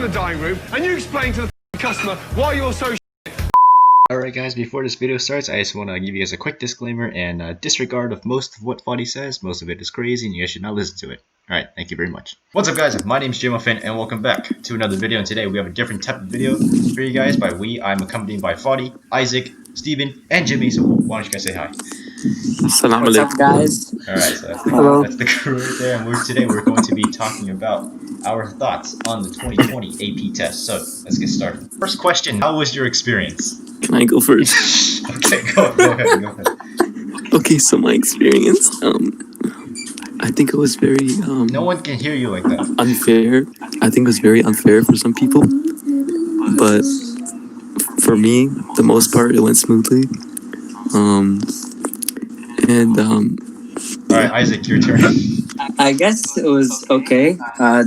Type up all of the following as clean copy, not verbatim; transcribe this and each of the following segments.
in the dining room and you explain to the customer why you're so Alright guys, before this video starts, I just want to give you guys a quick disclaimer and disregard of most of what Fadi says. Most of it is crazy and you guys should not listen to it. Alright, thank you very much. What's up guys, my name is Jim and welcome back to another video, and today we have a different type of video for you guys. By we, I'm accompanied by Fadi, Isaac, Steven, and Jimmy, so why don't you guys say hi? Salam What's up, guys? Alright, so that's the crew right there, and today we're going to be talking about our thoughts on the 2020 AP test. So, let's get started. First question, how was your experience? Can I go first? Okay, go ahead. Okay, so my experience, I think it was very, No one can hear you like that. unfair. I think it was very unfair for some people, but for me, the most part, it went smoothly. Alright, Isaac, your turn. I guess it was okay.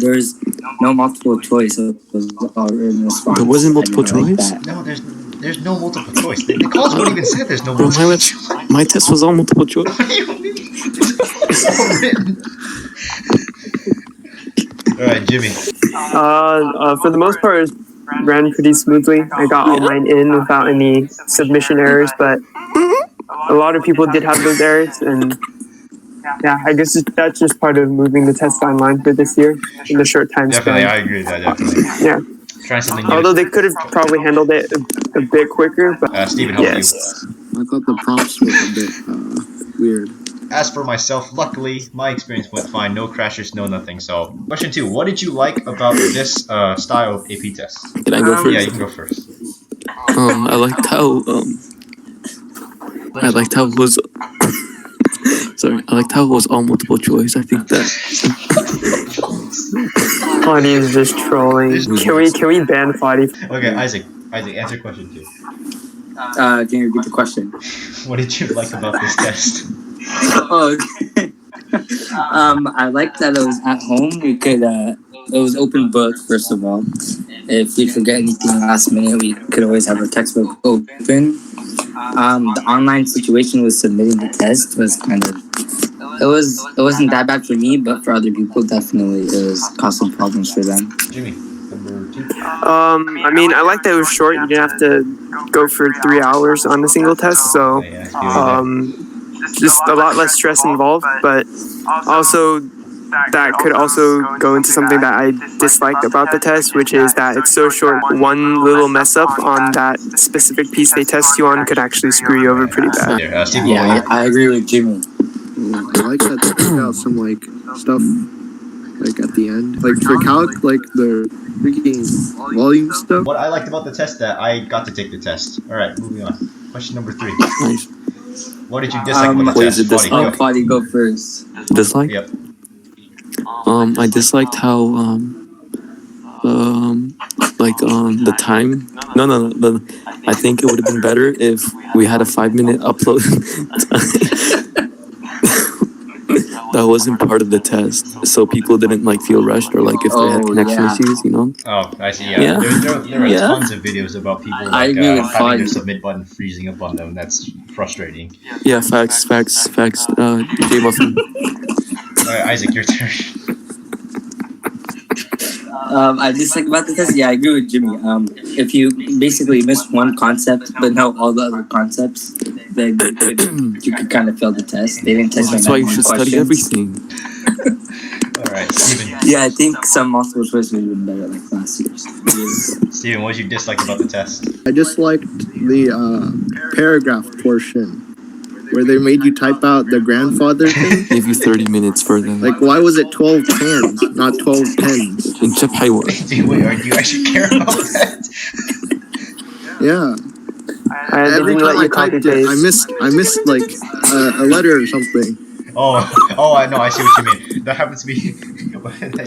There was no multiple choice. It was all in response. There wasn't multiple I didn't like choice? that. No, there's no multiple choice. The college won't even say there's no Bro, multiple choice. my test was all multiple choice. What do you mean? It's all written. Alright, Jimmy. For the most part, it ran pretty smoothly. I got all mine in without any submission errors, but a lot of people did have those errors, and yeah, I guess that's just part of moving the test online for this year in the short time Definitely, span. I agree with that, definitely. Yeah. Try something new. Although they could have probably handled it a bit quicker, but Steven, how about yes. you? I thought the prompts were a bit weird. As for myself, luckily, my experience went fine. No crashes, no nothing. So, question 2. What did you like about this style of AP test? Can I go first? Yeah, you can go first. I liked how it was. Sorry, I liked how it was all multiple choice. I think that. Fadi is just trolling. Can we ban Fadi? Okay, Isaac, answer question 2. Can you repeat the question? What did you like about this test? Oh, okay. I liked that it was at home. We could, it was open book, first of all. If we forget anything last minute, we could always have our textbook open. The online situation with submitting the test was kind of, it wasn't that bad for me, but for other people, definitely it was causing problems for them. Jimmy, number 2. I mean, I like that it was short. You didn't have to go for 3 hours on a single test, so just a lot less stress involved. But also, that could also go into something that I disliked about the test, which is that it's so short. One little mess up on that specific piece they test you on could actually screw you over pretty bad. Yeah, I agree with Jimmy. I like that they took out some stuff at the end, for calc, the freaking volume stuff. What I liked about the test that I got to take the test. All right, moving on. Question number 3. Nice. What did you dislike about the what test? is it dislike? Fadi, go first. Dislike? Yep. I disliked how the time. No. I think it would have been better if we had a 5-minute upload time. That wasn't part of the test, so people didn't feel rushed or if they had connection issues, you know. Oh, I see. Yeah. There are tons of videos about people having their submit button freezing up on them. That's frustrating. Yeah, facts. J Muffin. All right, Isaac, your turn. I dislike about the test. Yeah, I agree with Jimmy. If you basically miss one concept but know all the other concepts, then you could kind of fail the test. They didn't test. That's why you should study everything. All right, Steven. Yeah, I think some multiple choice would have been better like last year's. Steven, what did you dislike about the test? I disliked the paragraph portion where they made you type out the grandfather thing. Give you 30 minutes for them. Why was it 12 tens, not 12 tens? In Chip Highway. Do you actually care about that? Yeah. Every time I typed it, I missed a letter or something. Oh, I know. I see what you mean. That happened to me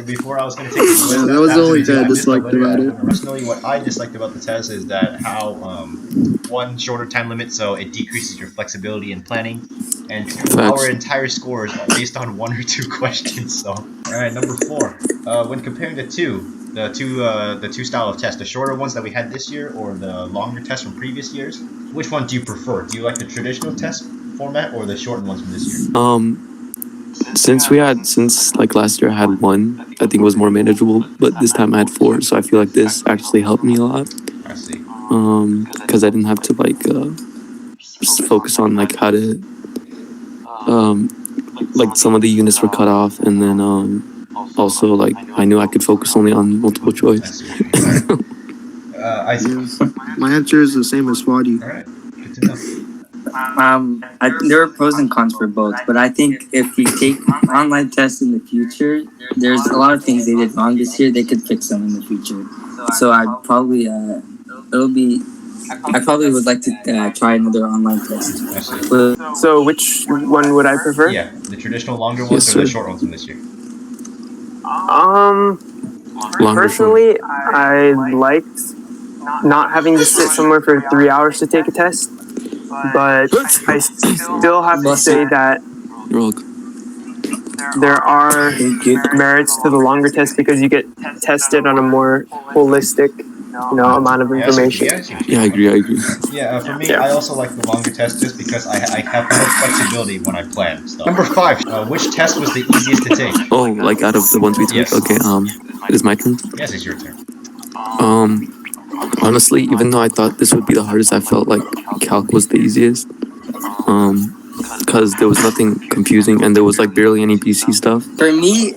before I was going to take the quiz. That was the only thing I disliked about it. Personally, what I disliked about the test is that how one, shorter time limit, so it decreases your flexibility in planning, and 2, our entire score is based on 1 or 2 questions. So, all right, number 4. When comparing the two style of tests, the shorter ones that we had this year or the longer tests from previous years, which one do you prefer? Do you like the traditional test format or the shortened ones from this year? since like last year I had one, I think it was more manageable, but this time I had four, so I feel like this actually helped me a lot. I see. Because I didn't have to like just focus on like how to like some of the units were cut off, and then also like I knew I could focus only on multiple I choice. see. I see. My answer is the same as Fadi. All right. Good to know. There are pros and cons for both, but I think if we take online tests in the future, there's a lot of things they did wrong this year. They could fix them in the future. So I probably I probably would like to try another online test. I see. So which one would I prefer? Yeah, the traditional longer ones or the short ones from this year? Personally, I liked not having to sit somewhere for 3 hours to take a test, but I still have to say that You're welcome. there are merits to the longer test because you get tested on a more holistic, amount of information. Yeah, I agree. Yeah, for me, I also like the longer test just because I have more flexibility when I plan stuff. Number 5, which test was the easiest to take? Oh, like out of the ones we took? Yes. Okay, it is my turn. Yes, it's your turn. Honestly, even though I thought this would be the hardest, I felt like calc was the easiest. Because there was nothing confusing and there was like barely any BC stuff. For me,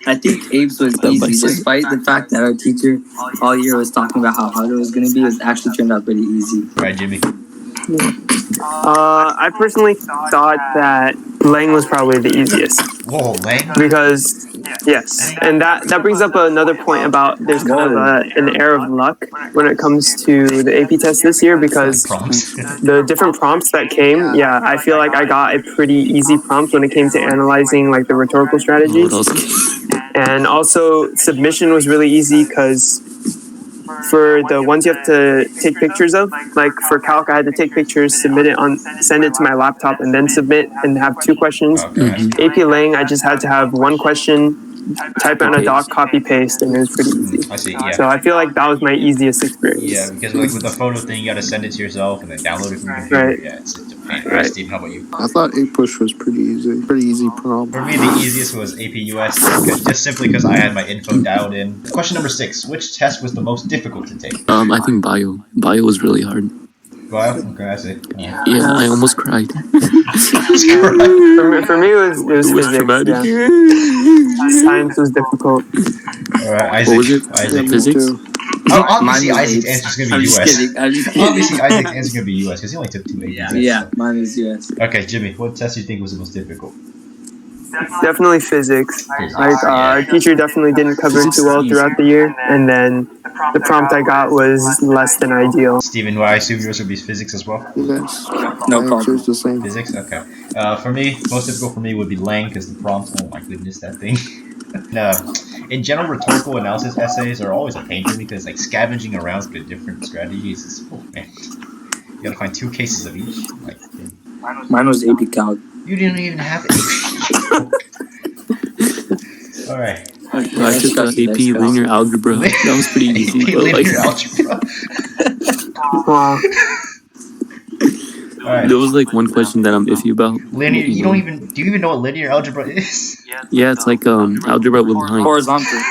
I think Abe's was easy, despite the fact that our teacher all year was talking about how hard it was going to be. It actually turned out pretty easy. Right, Jimmy. I personally thought that Lang was probably the easiest. Whoa, Lang? Because, yes, and that brings up another point about there's kind of an air of luck when it comes to the AP test this year because the different prompts that came, I feel like I got a pretty easy prompt when it came to analyzing like the rhetorical strategies. And also submission was really easy because for the ones you have to take pictures of, like for calc, I had to take pictures, send it to my laptop, and then submit and have 2 questions. AP Lang, I just had to have 1 question, type it on a doc, copy paste, and it was pretty easy. I see, yeah. So I feel like that was my easiest experience. Yeah, because like with the photo thing, you gotta send it to yourself and then download it from your computer. Right. Yeah, it's a pain. Right. Steve, how about you? I thought A-Push was pretty easy. Pretty easy problem. For me, the easiest was AP US, just simply because I had my info dialed in. Question number 6. Which test was the most difficult to take? I think bio. Bio was really hard. Bio? Okay, I see. Yeah, I almost cried. For me, it was physics. traumatic. Yeah. Science was difficult. Alright, Isaac. What was it? Isaac. Physics? Obviously, Isaac's answer is gonna be US. I'm just kidding. Obviously, Isaac's answer is gonna be US because he only took 2 AP tests. Yeah, mine is US. Okay, Jimmy, what test do you think was the most difficult? Definitely physics. Like our teacher definitely didn't cover it too well throughout the year, and then the prompt I got was less than ideal. Steven, I assume yours would be physics as well? Yes. No My problem. answer's the same. Physics? Okay. For me, most difficult for me would be Lang because the prompt, oh my goodness, that thing. In general, rhetorical analysis essays are always a pain for me because like scavenging around the different strategies is, oh man. You gotta find 2 cases of each. Like, Mine was AP Calc. you didn't even have it. Alright. I took AP linear algebra. That was pretty easy. AP But like, linear algebra. Wow. Alright. there was like one question that I'm iffy about. Linear, do you even know what linear algebra is? Yeah, it's like algebra with lines. Horizontal.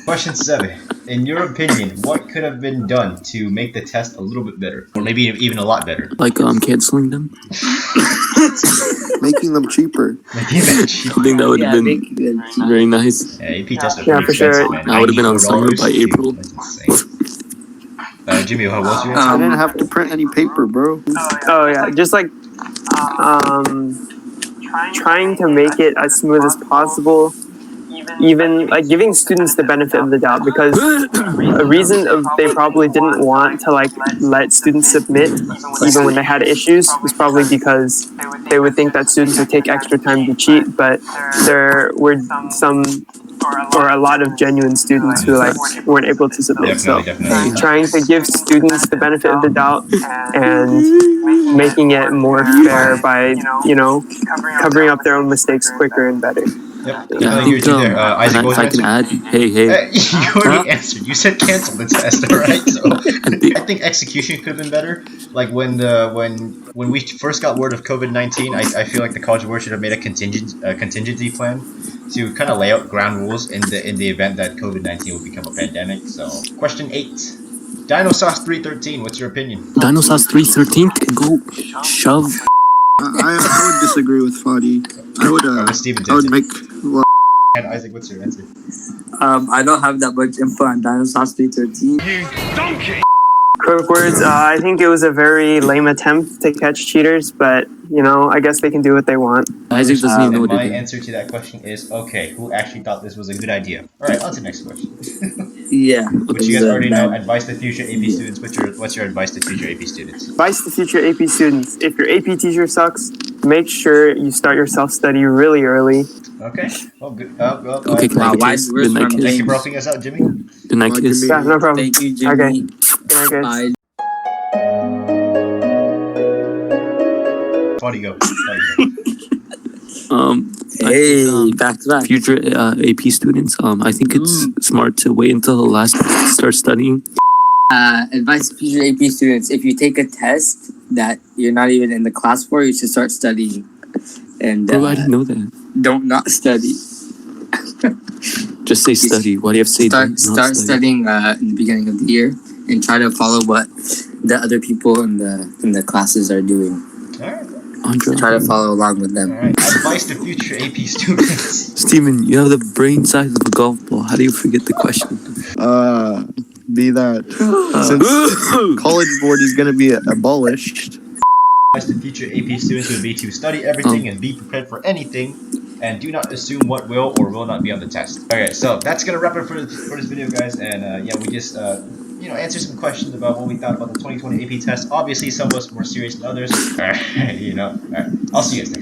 Question 7. In your opinion, what could have been done to make the test a little bit better? Or maybe even a lot better? Like canceling them. Making them cheaper. Making that cheaper. I think that would have been make it very nice. Yeah, AP tests are Yeah, pretty for sure. expensive, man. I would have been on summer $94. by April. That's insane. Jimmy, what was your I answer? didn't have to print any paper, bro. Oh yeah, just like trying to make it as smooth as possible. Even like giving students the benefit of the doubt, because a reason of they probably didn't want to like let students submit even when they had issues was probably because they would think that students would take extra time to cheat, but there were some or a lot of genuine students who like weren't able to submit. Definitely. Trying to give students the benefit of the doubt and making it more fair by covering up their own mistakes quicker and better. Yep. Yeah, I think Isaac, what if I was can your answer? add, hey, You already answered. You said cancel the test, alright? So think- I think execution could have been better. Like when we first got word of COVID-19, I feel like the College Board should have made a contingency plan to kind of lay out ground rules in the event that COVID-19 would become a pandemic. So question 8. Dinosauce 313. What's your opinion? Dinosauce 313 can go shove. I would disagree with Fadi. What's Steven's I would answer? make. Well, And Isaac, what's your answer? I don't have that much info on Dinosaurs 313. You donkey! Quick words. I think it was a very lame attempt to catch cheaters, but you know, I guess they can do what they want. Isaac doesn't even know And what my it is. answer to that question is okay. Who actually thought this was a good idea? All right, on to the next question. Yeah. Which you guys already know. Advice to future AP students. What's your advice to future AP students? Advice to future AP students: if your AP teacher sucks, make sure you start your self-study really early. Okay. Well, good. Okay, can I Wow, kiss? why is Good night, Bruce Thank you kiss. for helping us out, Jimmy. Good night, kiss. Jimmy. Yeah, no problem. Thank you, Jimmy. Okay. Good night, guys. Bye. Fadi go. Hey, I think, back to back. future AP students, I think it's smart to wait until the last minute to start studying. Advice to future AP students: if you take a test that you're not even in the class for, you should start studying. And Bro, I didn't know that. don't not study. Just say study. Why do you have to say Start not start studying in the beginning of the year and try to follow what the other people in the classes are doing. All right. Andre. Try to follow along with them. All right. Advice to future AP students. Steven, you have the brain size of a golf ball. How do you forget the question? be that since College Board is gonna be abolished. Advice to future AP students would be to study everything and be prepared for anything, and do not assume what will or will not be on the test. Okay, so that's gonna wrap it for this video, guys. And yeah, we just answer some questions about what we thought about the 2020 AP test. Obviously, some of us more serious than others. All right, I'll see you guys next time.